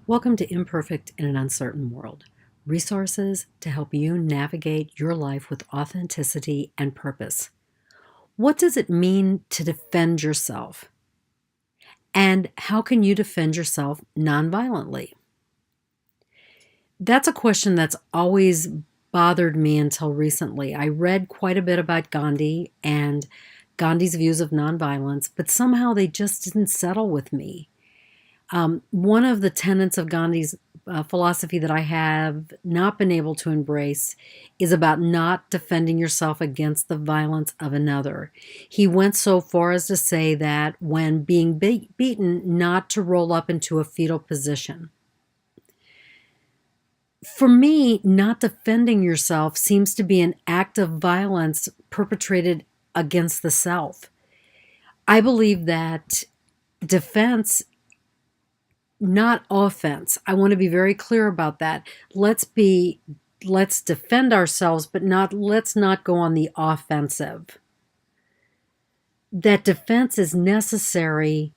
Welcome to Imperfect in an Uncertain World. Resources to help you navigate your life with authenticity and purpose. What does it mean to defend yourself? And how can you defend yourself nonviolently? That's a question that's always bothered me until recently. I read quite a bit about Gandhi and Gandhi's views of nonviolence, but somehow they just didn't settle with me. One of the tenets of Gandhi's philosophy that I have not been able to embrace is about not defending yourself against the violence of another. He went so far as to say that when being beaten, not to roll up into a fetal position. For me, not defending yourself seems to be an act of violence perpetrated against the self. I believe that defense, not offense. I want to be very clear about that. Let's defend ourselves, but let's not go on the offensive. That defense is necessary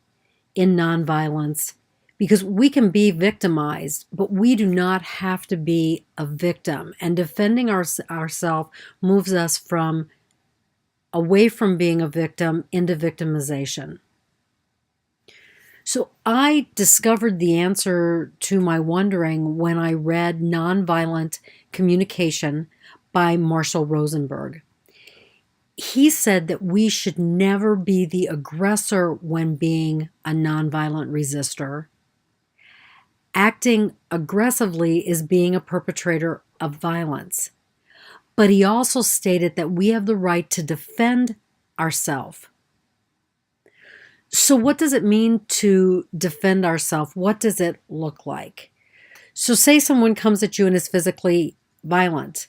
in nonviolence because we can be victimized, but we do not have to be a victim. And defending ourselves moves us from away from being a victim into victimization. So I discovered the answer to my wondering when I read Nonviolent Communication by Marshall Rosenberg. He said that we should never be the aggressor when being a nonviolent resistor. Acting aggressively is being a perpetrator of violence. But he also stated that we have the right to defend ourselves. So what does it mean to defend ourselves? What does it look like? So say someone comes at you and is physically violent.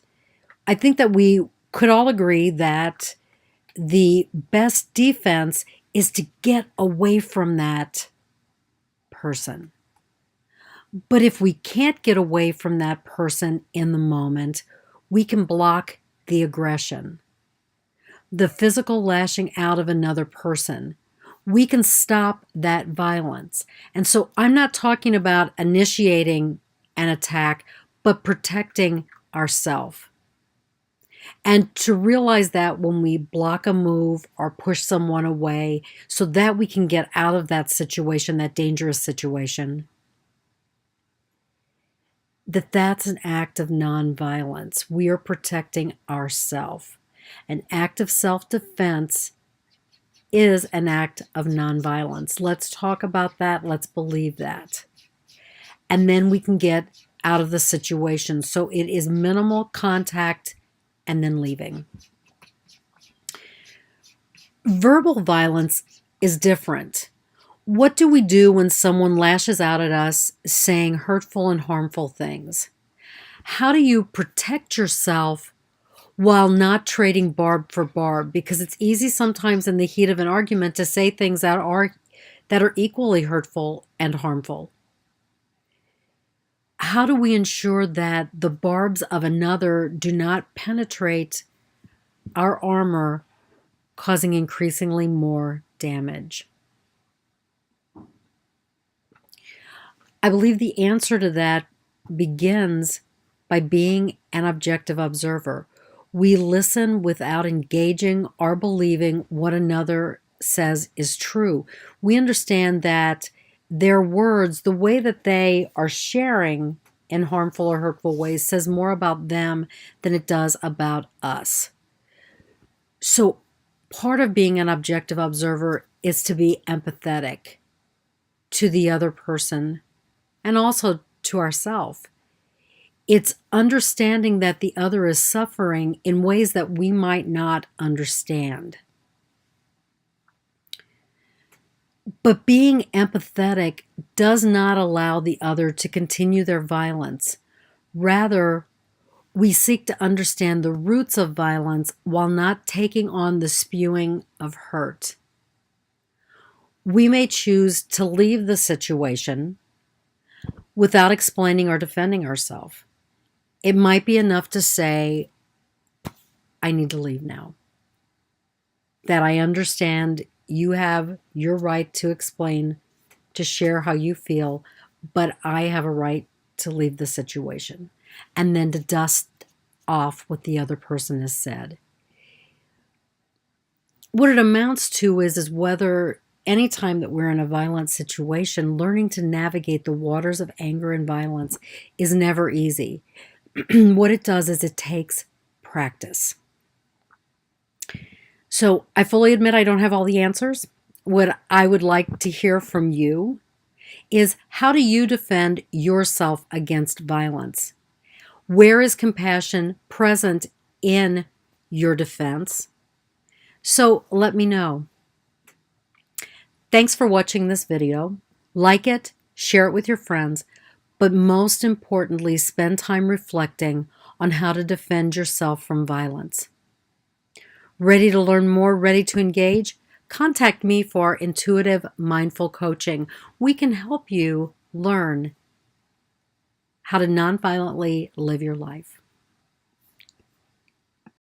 I think that we could all agree that the best defense is to get away from that person. But if we can't get away from that person in the moment, we can block the aggression, the physical lashing out of another person. We can stop that violence. And so I'm not talking about initiating an attack, but protecting ourselves. And to realize that when we block a move or push someone away so that we can get out of that situation, that dangerous situation, that's an act of nonviolence. We are protecting ourselves. An act of self-defense is an act of nonviolence. Let's talk about that. Let's believe that. And then we can get out of the situation. So it is minimal contact and then leaving. Verbal violence is different. What do we do when someone lashes out at us saying hurtful and harmful things? How do you protect yourself while not trading barb for barb? Because it's easy sometimes in the heat of an argument to say things that are equally hurtful and harmful. How do we ensure that the barbs of another do not penetrate our armor, causing increasingly more damage? I believe the answer to that begins by being an objective observer. We listen without engaging or believing what another says is true. We understand that their words, the way that they are sharing in harmful or hurtful ways, says more about them than it does about us. So part of being an objective observer is to be empathetic to the other person and also to ourselves. It's understanding that the other is suffering in ways that we might not understand. But being empathetic does not allow the other to continue their violence. Rather, we seek to understand the roots of violence while not taking on the spewing of hurt. We may choose to leave the situation without explaining or defending ourselves. It might be enough to say, I need to leave now. That I understand you have your right to explain, to share how you feel, but I have a right to leave the situation, and then to dust off what the other person has said. What it amounts to is whether anytime that we're in a violent situation, learning to navigate the waters of anger and violence is never easy. What it does is it takes practice. So I fully admit I don't have all the answers. What I would like to hear from you is, how do you defend yourself against violence? Where is compassion present in your defense? So let me know. Thanks for watching this video. Like it, share it with your friends, but most importantly, spend time reflecting on how to defend yourself from violence. Ready to learn more? Ready to engage? Contact me for intuitive mindful coaching. We can help you learn how to nonviolently live your life.